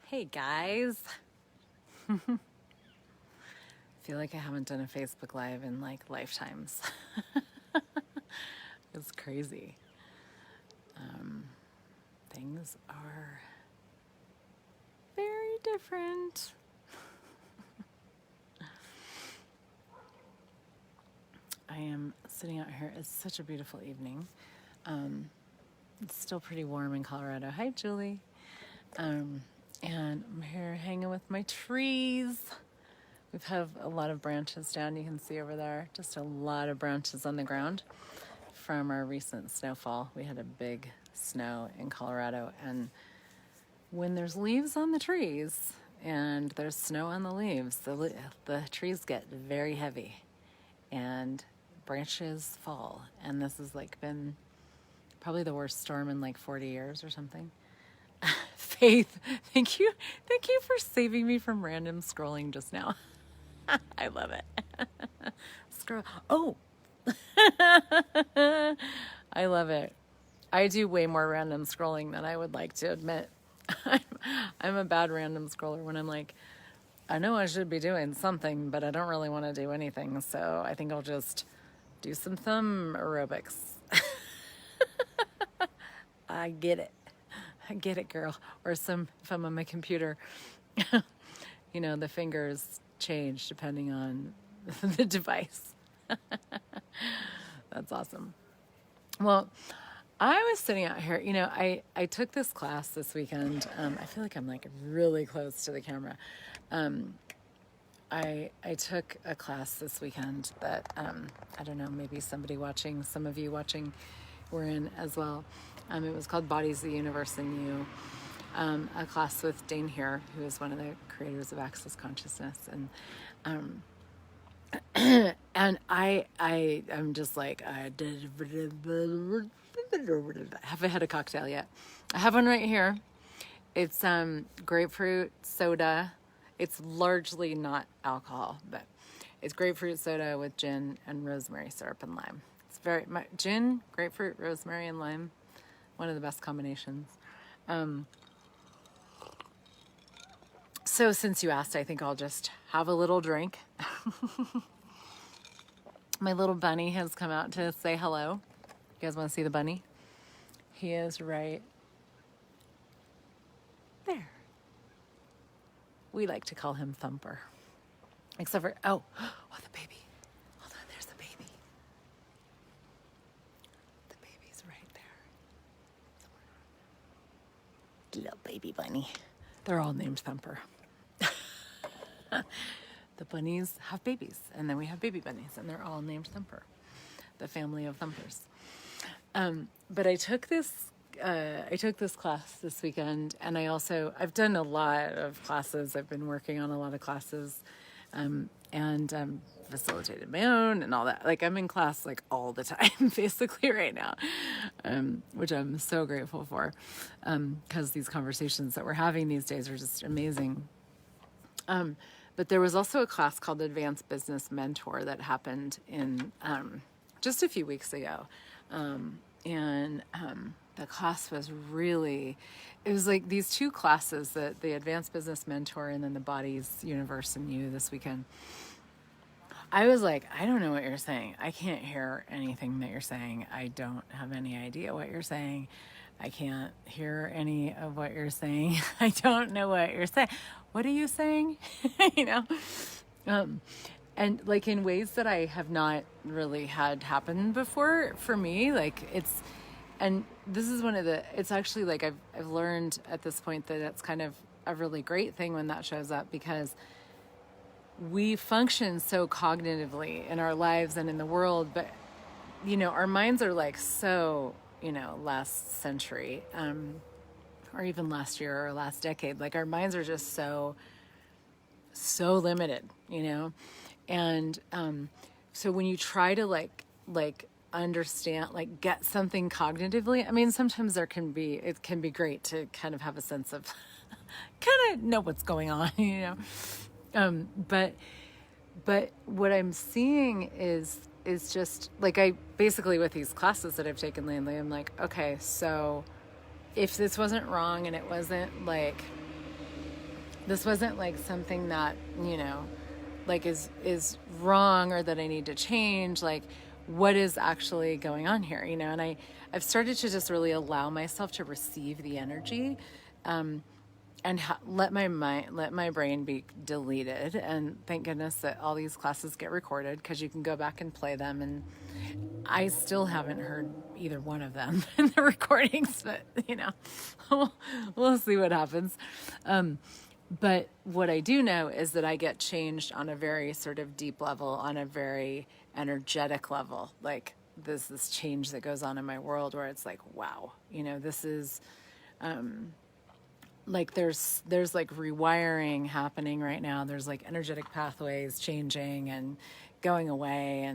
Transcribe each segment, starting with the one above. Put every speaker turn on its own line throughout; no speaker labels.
Hey guys. Feel like I haven't done a Facebook Live in like lifetimes. It's crazy. Things are very different. I am sitting out here. It's such a beautiful evening. It's still pretty warm in Colorado. Hi, Julie. And I'm here hanging with my trees. We have a lot of branches down, you can see over there. Just a lot of branches on the ground from our recent snowfall. We had a big snow in Colorado, and when there's leaves on the trees and there's snow on the leaves, the trees get very heavy and branches fall. And this has like been probably the worst storm in like 40 years or something. Faith, thank you for saving me from random scrolling just now. I love it. Scroll. Oh, I love it. I do way more random scrolling than I would like to admit. I'm a bad random scroller when I'm like, I know I should be doing something, but I don't really want to do anything. So I think I'll just do some thumb aerobics. I get it, girl. Or if I'm on my computer, the fingers change depending on the device. That's awesome. Well, I was sitting out here, I took this class this weekend. I feel like I'm like really close to the camera. I took a class this weekend that, I don't know, maybe some of you watching were in as well. It was called Bodies, the Universe, and You. A class with Dane here, who is one of the creators of Access Consciousness. And and I'm just like, I haven't had a cocktail yet. I have one right here. It's grapefruit soda. It's largely not alcohol, but it's grapefruit soda with gin and rosemary syrup and lime. It's gin, grapefruit, rosemary, and lime. One of the best combinations. So since you asked, I think I'll just have a little drink. My little bunny has come out to say hello. You guys want to see the bunny? He is right there. We like to call him Thumper. Except for, oh, the baby. Hold on, there's the baby. The baby's right there. Little baby bunny. They're all named Thumper. The bunnies have babies, and then we have baby bunnies, and they're all named Thumper, the family of Thumpers. But I took this class this weekend, and I've done a lot of classes. I've been working on a lot of classes, and facilitated my own and all that. Like I'm in class like all the time, basically right now, which I'm so grateful for, because these conversations that we're having these days are just amazing. But there was also a class called Advanced Business Mentor that happened in just a few weeks ago. And the class was it was like these two classes, the Advanced Business Mentor and then the Bodies, Universe, and You this weekend. I was like, I don't know what you're saying. I can't hear anything that you're saying. I don't have any idea what you're saying. I can't hear any of what you're saying. I don't know what you're saying. What are you saying? And like in ways that I have not really had happen before for me, and this is it's actually like I've learned at this point that it's kind of a really great thing when that shows up, because we function so cognitively in our lives and in the world, but our minds are like so, last century, or even last year or last decade, like our minds are just so limited, and so when you try to like understand, like get something cognitively, I mean, sometimes it can be great to kind of have a sense of kind of know what's going on, but what I'm seeing is just like, I basically, with these classes that I've taken lately, I'm like, okay, so if this wasn't wrong and it wasn't like This wasn't like something that, like is wrong or that I need to change. Like, what is actually going on here, and I've started to just really allow myself to receive the energy, and let my brain be deleted. And thank goodness that all these classes get recorded, because you can go back and play them. And I still haven't heard either one of them in the recordings, but we'll see what happens. But what I do know is that I get changed on a very sort of deep level, on a very energetic level. Like, this change that goes on in my world, where it's like, wow, this is, like there's like rewiring happening right now. There's like energetic pathways changing and going away,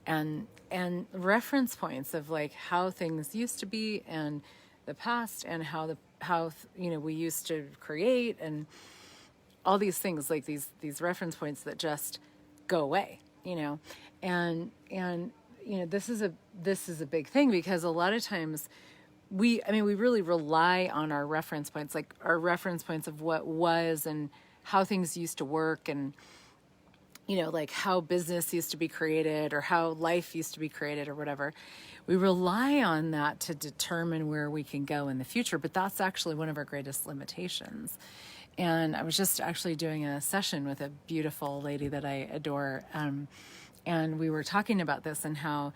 and reference points of like how things used to be and the past, and how we used to create, and all these things, like these reference points that just go away, and this is a big thing, because a lot of times we really rely on our reference points, like our reference points of what was and how things used to work, and like how business used to be created, or how life used to be created, or whatever. We rely on that to determine where we can go in the future, but that's actually one of our greatest limitations. And I was just actually doing a session with a beautiful lady that I adore, and we were talking about this, and how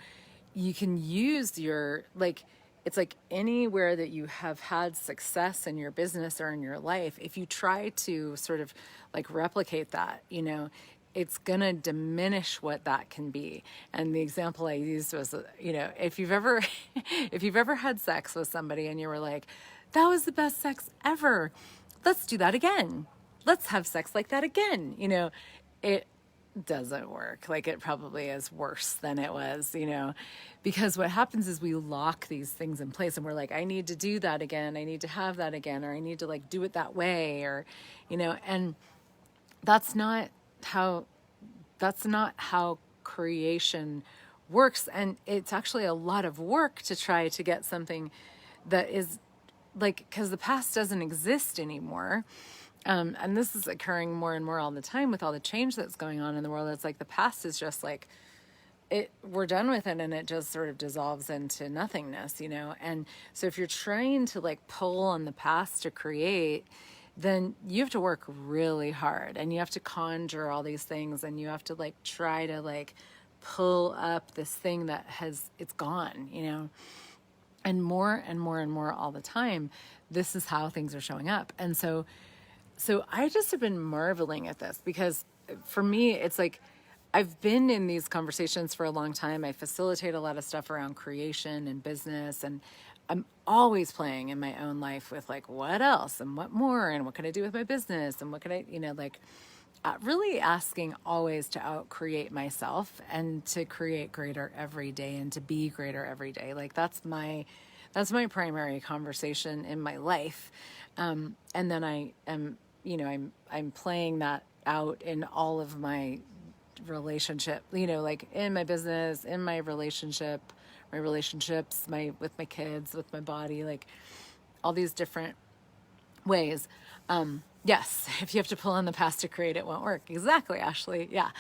you can use your, like, it's like anywhere that you have had success in your business or in your life, if you try to sort of like replicate that, it's going to diminish what that can be. And the example I used was, if you've ever had sex with somebody and you were like, that was the best sex ever, let's do that again. Let's have sex like that again. It doesn't work. Like, it probably is worse than it was, because what happens is we lock these things in place, and we're like, I need to do that again. I need to have that again, or I need to like do it that way, or, and that's not how creation works. And it's actually a lot of work to try to get something that is like, because the past doesn't exist anymore. And this is occurring more and more all the time with all the change that's going on in the world. It's like the past is just like, we're done with it, and it just sort of dissolves into nothingness, And so if you're trying to like pull on the past to create, then you have to work really hard, and you have to conjure all these things, and you have to like try to like pull up this thing that it's gone, and more and more and more all the time. This is how things are showing up. And so I just have been marveling at this, because for me, it's like, I've been in these conversations for a long time. I facilitate a lot of stuff around creation and business, and I'm always playing in my own life with like, what else and what more, and what can I do with my business, and what can I, really asking always to out-create myself, and to create greater every day, and to be greater every day. Like, that's my primary conversation in my life. And then I am, I'm playing that out in all of my relationship, like in my business, in my relationships, with my kids, with my body, like all these different ways. Yes, if you have to pull on the past to create, it won't work. Exactly, Ashley. Yeah.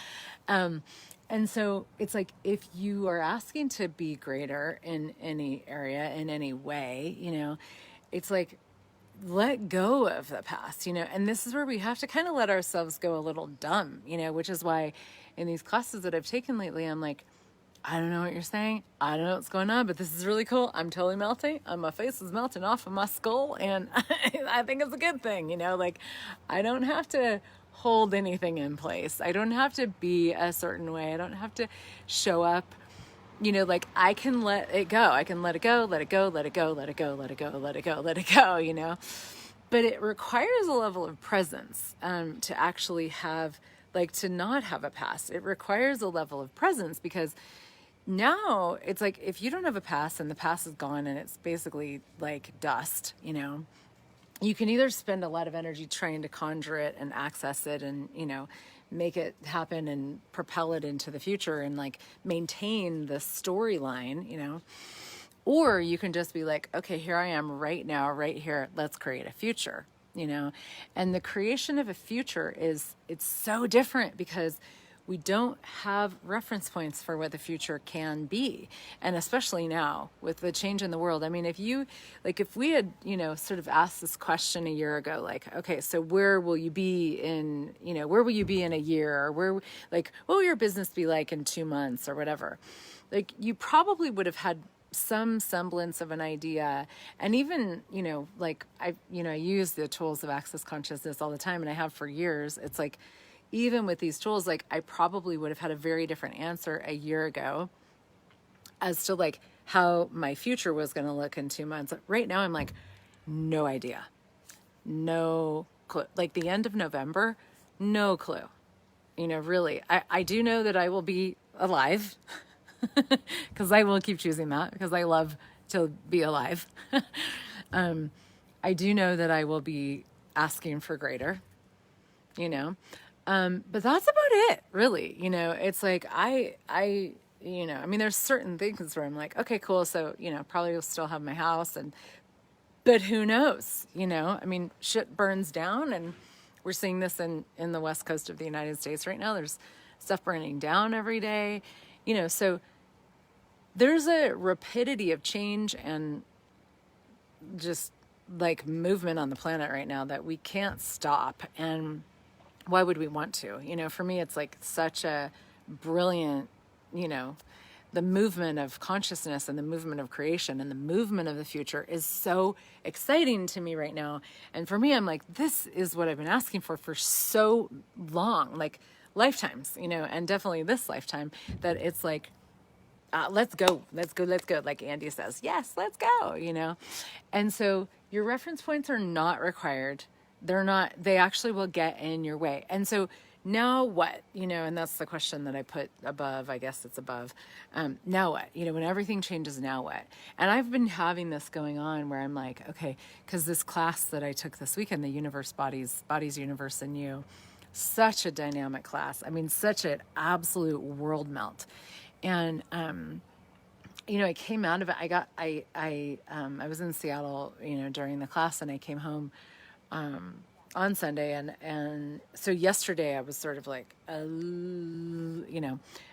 And so it's like, if you are asking to be greater in any area, in any way, it's like, let go of the past, and this is where we have to kind of let ourselves go a little dumb, which is why in these classes that I've taken lately, I'm like, I don't know what you're saying. I don't know what's going on, but this is really cool. I'm totally melting. My face is melting off of my skull, and I think it's a good thing, like, I don't have to hold anything in place. I don't have to be a certain way. I don't have to show up, like, I can let it go. I can let it go, let it go, let it go, let it go, let it go, let it go, let it go, But it requires a level of presence to actually have, like, to not have a past. It requires a level of presence, because now it's like, if you don't have a past and the past is gone and it's basically like dust, you can either spend a lot of energy trying to conjure it and access it and, make it happen and propel it into the future and like maintain the storyline, or you can just be like, okay, here I am right now, right here. Let's create a future. you know, and the creation of a future it's so different because we don't have reference points for what the future can be. And especially now with the change in the world. I mean, if we had, sort of asked this question a year ago, like, okay, so where will you be where will you be in a year? Or what will your business be like in 2 months or whatever? Like, you probably would have had some semblance of an idea. And even, I use the tools of access consciousness all the time, and I have for years. It's like, even with these tools, like, I probably would have had a very different answer a year ago as to like how my future was going to look in 2 months. Right now, I'm like, no idea, no clue. Like the end of November, no clue. Really, I do know that I will be alive because I will keep choosing that because I love to be alive. I do know that I will be asking for greater, but that's about it, really. It's like, I mean, there's certain things where I'm like, okay, cool. So, probably will still have my house but who knows, I mean, shit burns down, and we're seeing this in the West Coast of the United States right now. There's stuff burning down every day, so there's a rapidity of change and just like movement on the planet right now that we can't stop. And why would we want to? For me, it's like such a brilliant, the movement of consciousness and the movement of creation and the movement of the future is so exciting to me right now. And for me, I'm like, this is what I've been asking for so long, like lifetimes, and definitely this lifetime, that it's like, let's go. Like Andy says, yes, let's go, And so your reference points are not required. They actually will get in your way. And so now what, and that's the question that I put above, I guess it's above. Now what, when everything changes, now what? And I've been having this going on where I'm like, okay, because this class that I took this weekend, the Universe, Bodies, Universe, and You, such a dynamic class. I mean, such an absolute world melt. And, I came out of it. I was in Seattle, during the class, and I came home, on Sunday. And so yesterday I was sort of like, and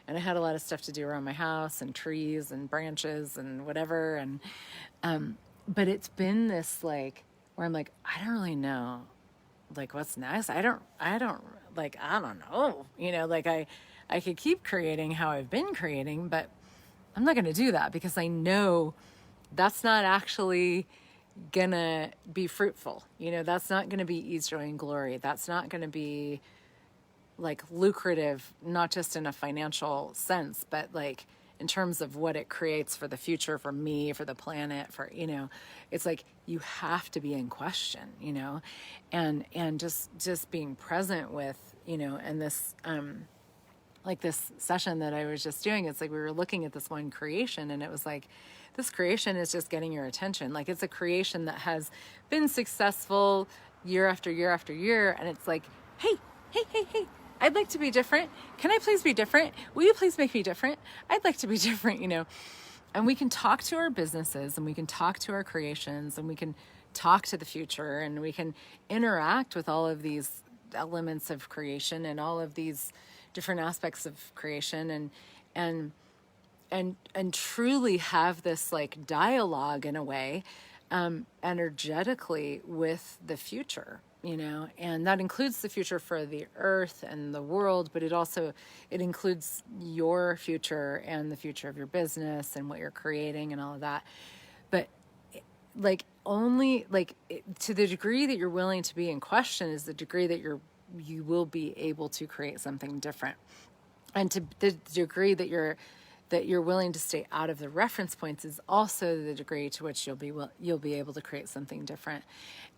I had a lot of stuff to do around my house and trees and branches and whatever. And, but it's been this like, where I'm like, I don't really know, like, what's next. I don't know, like I could keep creating how I've been creating, but I'm not going to do that because I know that's not actually gonna be fruitful. That's not going to be ease, joy, and glory. That's not going to be like lucrative, not just in a financial sense, but like in terms of what it creates for the future, for me, for the planet, for, it's like, you have to be in question, and just being present with, and this, like this session that I was just doing, it's like we were looking at this one creation, and it was like, this creation is just getting your attention. Like, it's a creation that has been successful year after year after year. And it's like, hey, I'd like to be different. Can I please be different? Will you please make me different? I'd like to be different, And we can talk to our businesses, and we can talk to our creations, and we can talk to the future, and we can interact with all of these elements of creation and all of these different aspects of creation, and truly have this like dialogue in a way, energetically with the future, and that includes the future for the earth and the world, but it includes your future and the future of your business and what you're creating and all of that. But like, only like to the degree that you're willing to be in question is the degree that you will be able to create something different. And to the degree that you're willing to stay out of the reference points is also the degree to which you'll be able to create something different.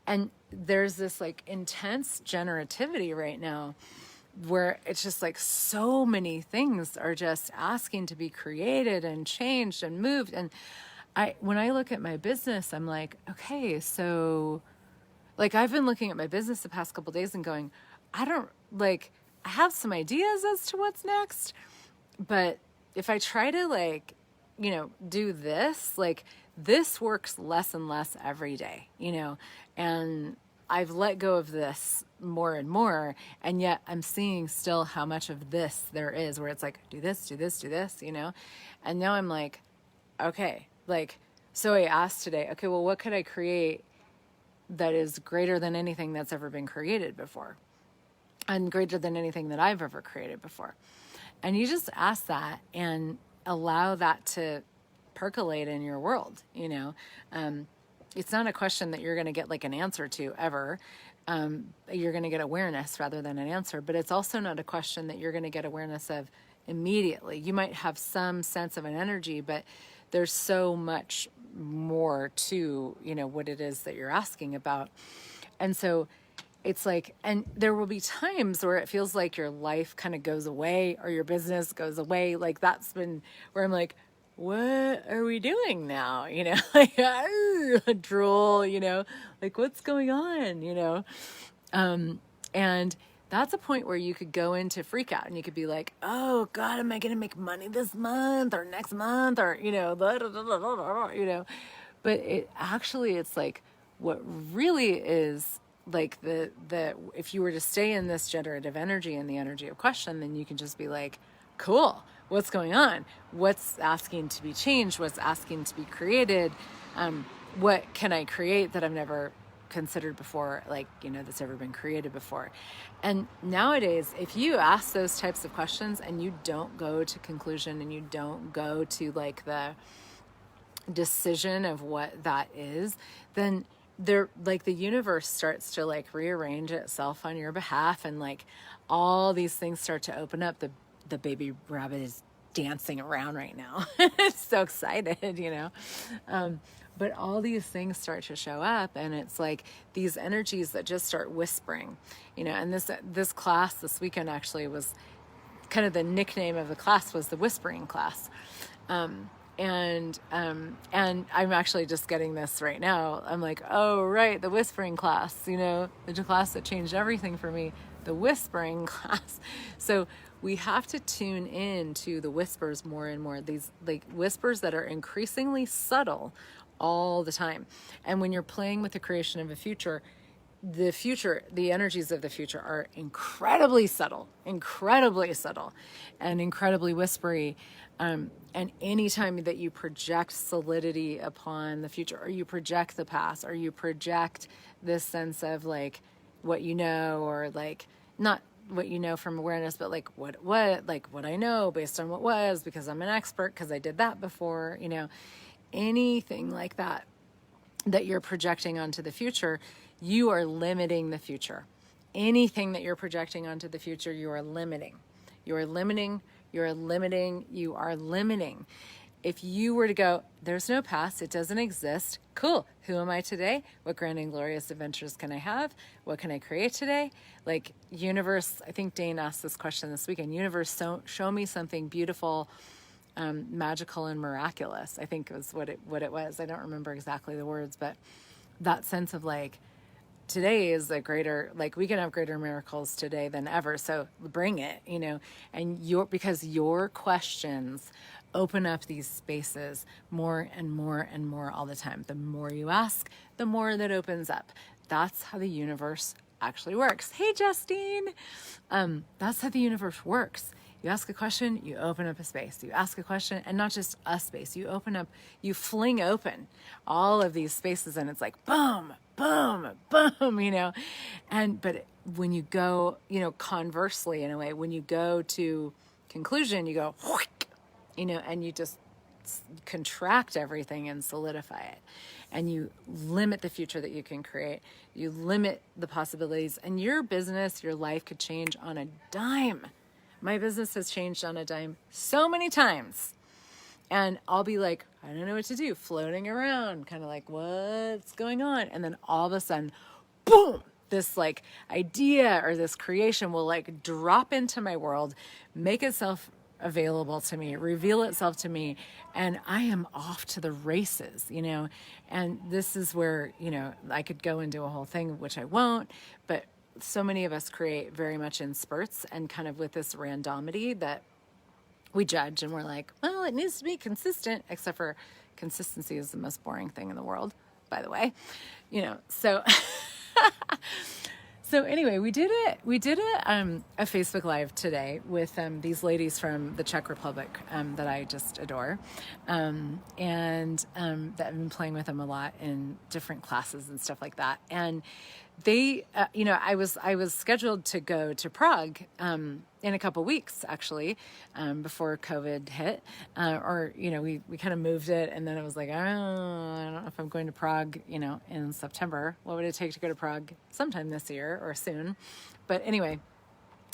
And there's this like intense generativity right now where it's just like so many things are just asking to be created and changed and moved. And when I look at my business, I'm like, okay, so like I've been looking at my business the past couple of days and going, I have some ideas as to what's next, but if I try to like, do this, like this works less and less every day, and I've let go of this more and more, and yet I'm seeing still how much of this there is, where it's like, do this, do this, do this, you know? And now I'm like, okay, like, so I asked today, okay, well, what could I create that is greater than anything that's ever been created before, and greater than anything that I've ever created before? And you just ask that and allow that to percolate in your world, you know? It's not a question that you're going to get like an answer to ever. You're going to get awareness rather than an answer, but it's also not a question that you're going to get awareness of immediately. You might have some sense of an energy, but there's so much more to, you know, what it is that you're asking about. And so it's like, and there will be times where it feels like your life kind of goes away or your business goes away. Like that's been where I'm like, what are we doing now? You know, like drool, you know, like what's going on, you know? And that's a point where you could go into freak out and you could be like, oh God, am I going to make money this month or next month? Or, you know, blah, blah, blah, blah, blah, you know, but it actually, it's like what really is like the, if you were to stay in this generative energy and the energy of question, then you can just be like, cool. What's going on? What's asking to be changed? What's asking to be created? What can I create that I've never considered before, like, you know, that's ever been created before? And nowadays, if you ask those types of questions and you don't go to conclusion and you don't go to like the decision of what that is, then there, like the universe starts to like rearrange itself on your behalf, and like all these things start to open up. The baby rabbit is dancing around right now. It's so excited, you know. But all these things start to show up, and it's like these energies that just start whispering, you know. And this class this weekend actually was kind of the nickname of the class was the whispering class. And I'm actually just getting this right now. I'm like, oh, right, the whispering class, you know, the class that changed everything for me, the whispering class. So we have to tune in to the whispers more and more, these like whispers that are increasingly subtle all the time. And when you're playing with the creation of a future, the energies of the future are incredibly subtle, and incredibly whispery. And anytime that you project solidity upon the future, or you project the past, or you project this sense of like what you know, or like not what you know from awareness, but like what I know based on what was, because I'm an expert, because I did that before, you know, anything like that you're projecting onto the future, you are limiting the future. Anything that you're projecting onto the future, you are limiting. You are limiting. If you were to go, there's no past, it doesn't exist. Cool. Who am I today? What grand and glorious adventures can I have? What can I create today? Like, universe, I think Dane asked this question this weekend, universe, show me something beautiful, magical and miraculous, I think was what it was. I don't remember exactly the words, but that sense of like, today is a greater, like we can have greater miracles today than ever. So bring it, you know, and because your questions open up these spaces more and more and more all the time. The more you ask, the more that opens up. That's how the universe actually works. Hey, Justine. That's how the universe works. You ask a question, you open up a space. You ask a question, and not just a space. You open up, you fling open all of these spaces, and it's like boom, boom, boom, you know. But when you go, you know, conversely in a way, when you go to conclusion, you go, you know, and you just contract everything and solidify it. And you limit the future that you can create. You limit the possibilities, and your business, your life could change on a dime. My business has changed on a dime so many times. And I'll be like, I don't know what to do, floating around, kind of like, what's going on? And then all of a sudden, boom, this like idea or this creation will like drop into my world, make itself available to me, reveal itself to me, and I am off to the races, you know. And this is where, you know, I could go into a whole thing, which I won't, but so many of us create very much in spurts and kind of with this randomity that we judge, and we're like, well, it needs to be consistent, except for consistency is the most boring thing in the world, by the way, you know. So So anyway, we did a Facebook Live today with these ladies from the Czech Republic that I just adore, and that I've been playing with them a lot in different classes and stuff like that. And they, I was scheduled to go to Prague in a couple weeks actually, before COVID hit, we kind of moved it, and then it was like, I don't know if I'm going to Prague, in September. What would it take to go to Prague sometime this year or soon? But anyway,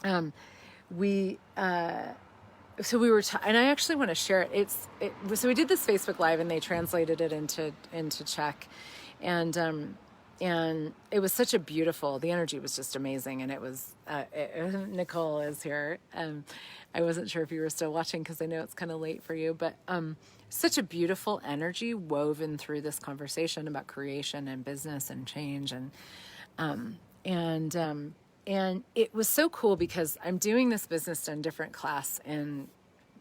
so we were, and I actually want to share it. So we did this Facebook Live, and they translated it into Czech, and it was such a beautiful, the energy was just amazing. And it was, Nicole is here. I wasn't sure if you were still watching, because I know it's kind of late for you, but such a beautiful energy woven through this conversation about creation and business and change. And it was so cool, because I'm doing this Business Done Different class in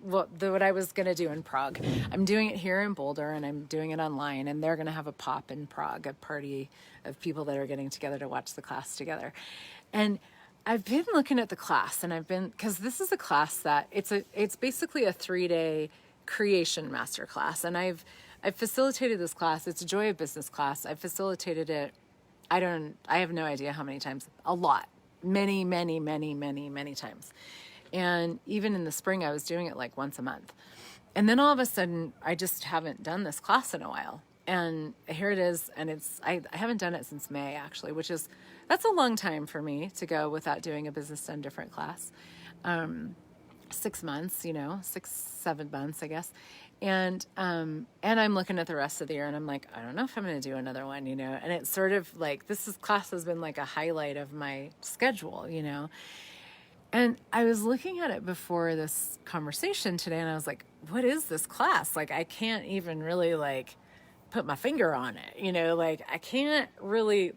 what I was going to do in Prague. I'm doing it here in Boulder, and I'm doing it online, and they're going to have a pop in Prague, a party of people that are getting together to watch the class together. And I've been looking at the class, and because this is a class that it's basically a 3-day creation masterclass. And I've facilitated this class. It's a Joy of Business class. I've facilitated it. I have no idea how many times, a lot, many, many, many, many, many times. And even in the spring, I was doing it like once a month. And then all of a sudden, I just haven't done this class in a while. And here it is. And I haven't done it since May, actually, that's a long time for me to go without doing a Business Done Different class. 6 months, 6-7 months, I guess. And I'm looking at the rest of the year, and I'm like, I don't know if I'm going to do another one, and it's sort of like, class has been like a highlight of my schedule, And I was looking at it before this conversation today, and I was like, what is this class? Like, I can't even really put my finger on it, I can't really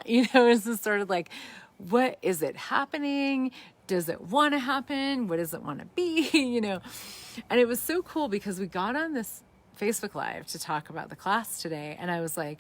is this sort of like, what is it happening? Does it want to happen? What does it want to be? And it was so cool, because we got on this Facebook Live to talk about the class today. And I was like,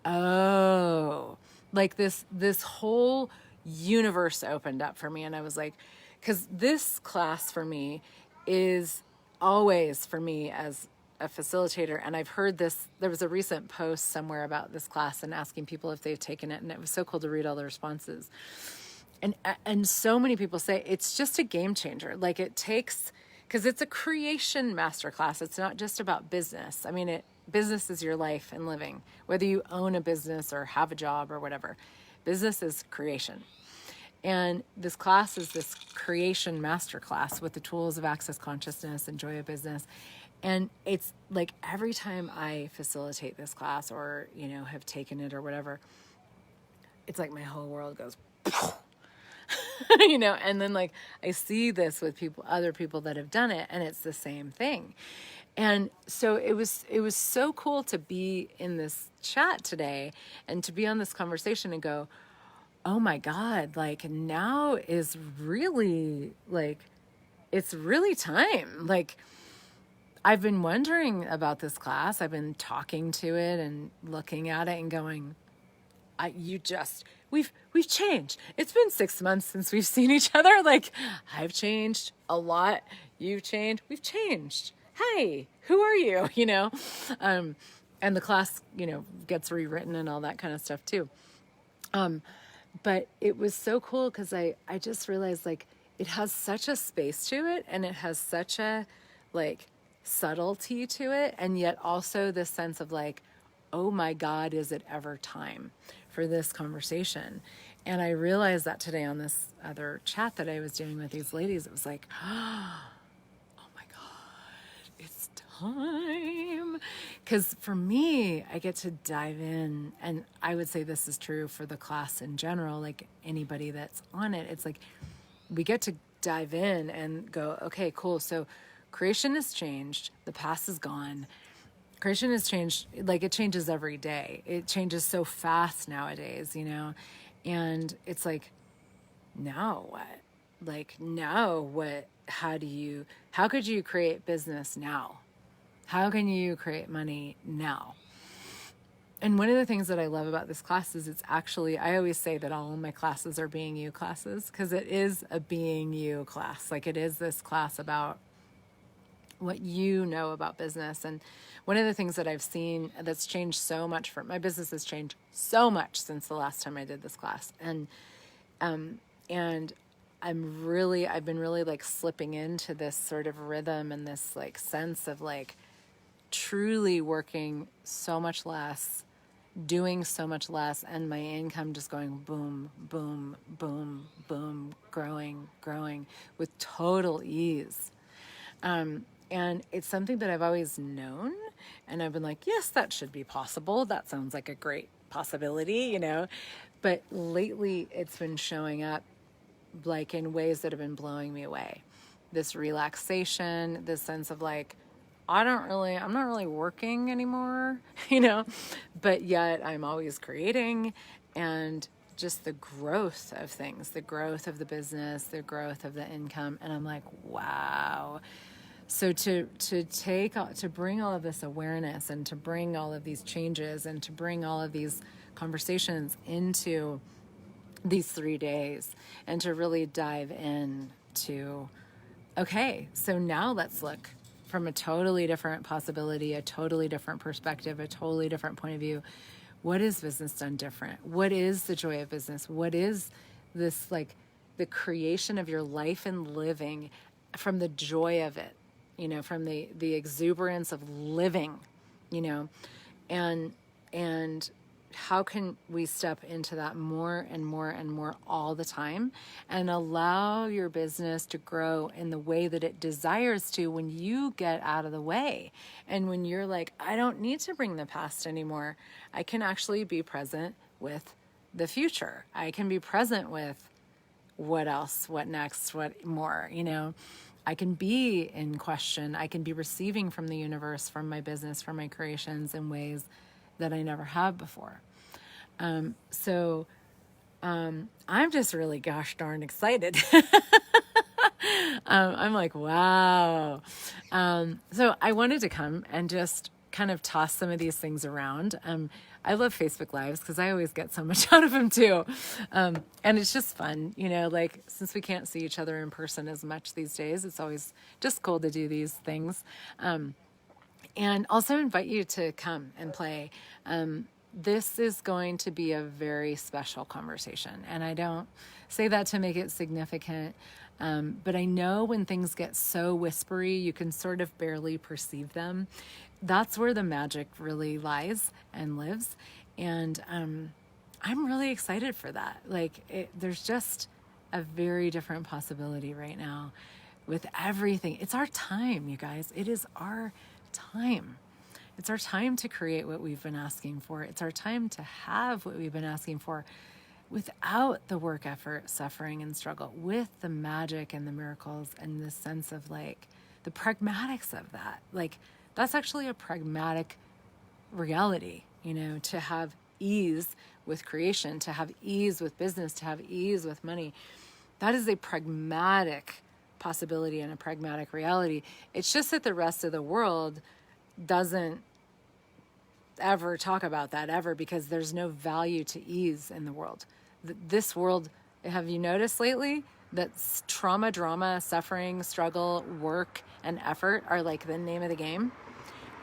oh, this whole universe opened up for me. And I was like, because this class for me is always, for me as a facilitator, and I've heard this, there was a recent post somewhere about this class and asking people if they've taken it, and it was so cool to read all the responses. And so many people say it's just a game changer. Because it's a creation masterclass. It's not just about business. I mean, business is your life and living, whether you own a business or have a job or whatever. Business is creation. And this class is this creation masterclass with the tools of access consciousness and Joy of Business. And it's like, every time I facilitate this class or, have taken it or whatever, it's like my whole world goes, and then I see this with other people that have done it, and it's the same thing. And so it was so cool to be in this chat today and to be on this conversation and go, oh my God, now is really it's really time. I've been wondering about this class. I've been talking to it and looking at it and going, we've changed. It's been 6 months since we've seen each other. I've changed a lot. You've changed. We've changed. Hey, who are you? And the class, gets rewritten and all that kind of stuff too. But it was so cool, because I just realized it has such a space to it, and it has such a subtlety to it, and yet also this sense of oh my God, is it ever time for this conversation? And I realized that today on this other chat that I was doing with these ladies. It was like, oh my God, it's time. Because for me, I get to dive in, and I would say this is true for the class in general, anybody that's on it. It's we get to dive in and go, okay, cool. So creation has changed. The past is gone. Creation has changed. It changes every day. It changes so fast nowadays, and it's now what? Now what? How could you create business now? How can you create money now? And one of the things that I love about this class is it's actually, I always say that all of my classes are being you classes, because it is a being you class. Like, it is this class about what you know about business. And one of the things that I've seen that's changed so much for my business has changed so much since the last time I did this class. And I've been really like slipping into this sort of rhythm and this like sense of like truly working so much less, doing so much less, and my income just going boom, boom, boom, boom, growing with total ease. And it's something that I've always known, and I've been like, yes, that should be possible. That sounds like a great possibility, But lately it's been showing up like in ways that have been blowing me away. This relaxation, this sense of like, I'm not really working anymore, but yet I'm always creating, and just the growth of things, the growth of the business, the growth of the income. And I'm like, wow. So to bring all of this awareness, and to bring all of these changes, and to bring all of these conversations into these 3 days, and to really dive in to, okay, so now let's look from a totally different possibility, a totally different perspective, a totally different point of view. What is business done different? What is the joy of business? What is this, like, the creation of your life and living from the joy of it, from the exuberance of living, and how can we step into that more and more and more all the time, and allow your business to grow in the way that it desires to when you get out of the way, and when you're like, I don't need to bring the past anymore. I can actually be present with the future. I can be present with what else, what next, what more, I can be in question. I can be receiving from the universe, from my business, from my creations in ways that I never have before. So I'm just really gosh darn excited. I'm like, wow. So I wanted to come and just kind of toss some of these things around. I love Facebook Lives because I always get so much out of them too. And it's just fun, like, since we can't see each other in person as much these days, it's always just cool to do these things. And also invite you to come and play. This is going to be a very special conversation. And I don't say that to make it significant, but I know when things get so whispery, you can sort of barely perceive them. That's where the magic really lies and lives. And I'm really excited for that. Like, there's just a very different possibility right now with everything. It's our time, you guys. It is our time. It's our time to create what we've been asking for. It's our time to have what we've been asking for without the work, effort, suffering, and struggle, with the magic and the miracles and the sense of like the pragmatics of that. Like, that's actually a pragmatic reality, to have ease with creation, to have ease with business, to have ease with money. That is a pragmatic possibility and a pragmatic reality. It's just that the rest of the world doesn't ever talk about that ever, because there's no value to ease in the world. This world, have you noticed lately that trauma, drama, suffering, struggle, work, and effort are like the name of the game?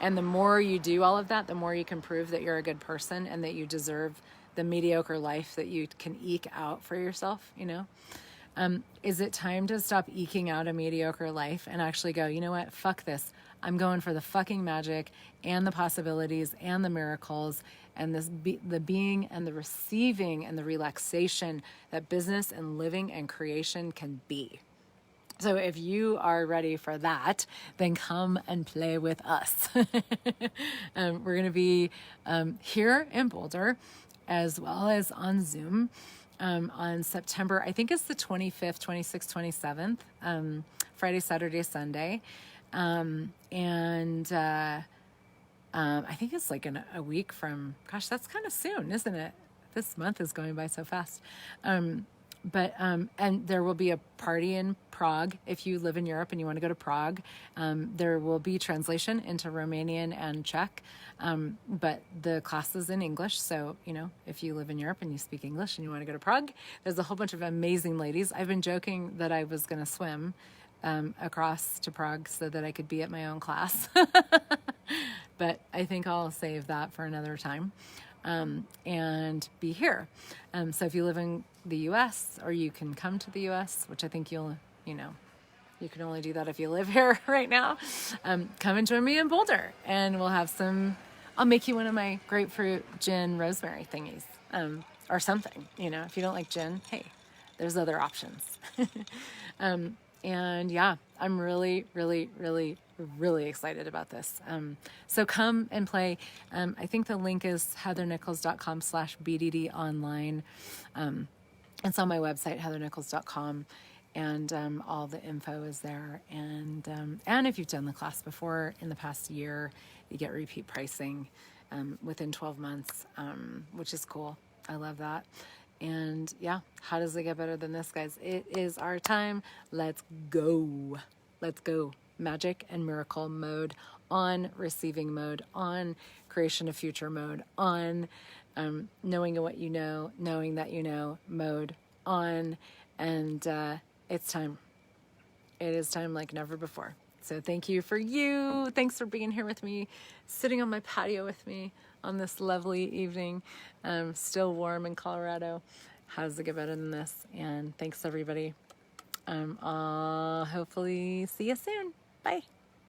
And the more you do all of that, the more you can prove that you're a good person and that you deserve the mediocre life that you can eke out for yourself, Is it time to stop eking out a mediocre life and actually go, you know what, fuck this. I'm going for the fucking magic and the possibilities and the miracles and the being and the receiving and the relaxation that business and living and creation can be. So if you are ready for that, then come and play with us. We're going to be here in Boulder as well as on Zoom on September, I think it's the 25th, 26th, 27th, Friday, Saturday, Sunday. I think it's like a week from, gosh, that's kind of soon, isn't it? This month is going by so fast. And there will be a party in Prague. If you live in Europe and you want to go to Prague, there will be translation into Romanian and Czech. But the class is in English. So, if you live in Europe and you speak English and you want to go to Prague, there's a whole bunch of amazing ladies. I've been joking that I was going to swim across to Prague so that I could be at my own class. But I think I'll save that for another time. And be here. So if you live in the U.S. or you can come to the U.S., which I think you can only do that if you live here right now, come and join me in Boulder, and we'll have I'll make you one of my grapefruit gin rosemary thingies, or something. If you don't like gin, hey, there's other options. And yeah, I'm really, really, really, really excited about this. So come and play. I think the link is heathernichols.com/BDD online. It's on my website, heathernichols.com, and all the info is there. And if you've done the class before in the past year, you get repeat pricing within 12 months, which is cool. I love that. And yeah, how does it get better than this, guys? It is our time. Let's go. Let's go. Magic and miracle mode, on receiving mode, on creation of future mode, on knowing what you know, knowing that you know mode, on. And it's time. It is time like never before. So thank you for you. Thanks for being here with me, sitting on my patio with me on this lovely evening. Still warm in Colorado. How does it get better than this? And thanks, everybody. I'll hopefully see you soon. Bye.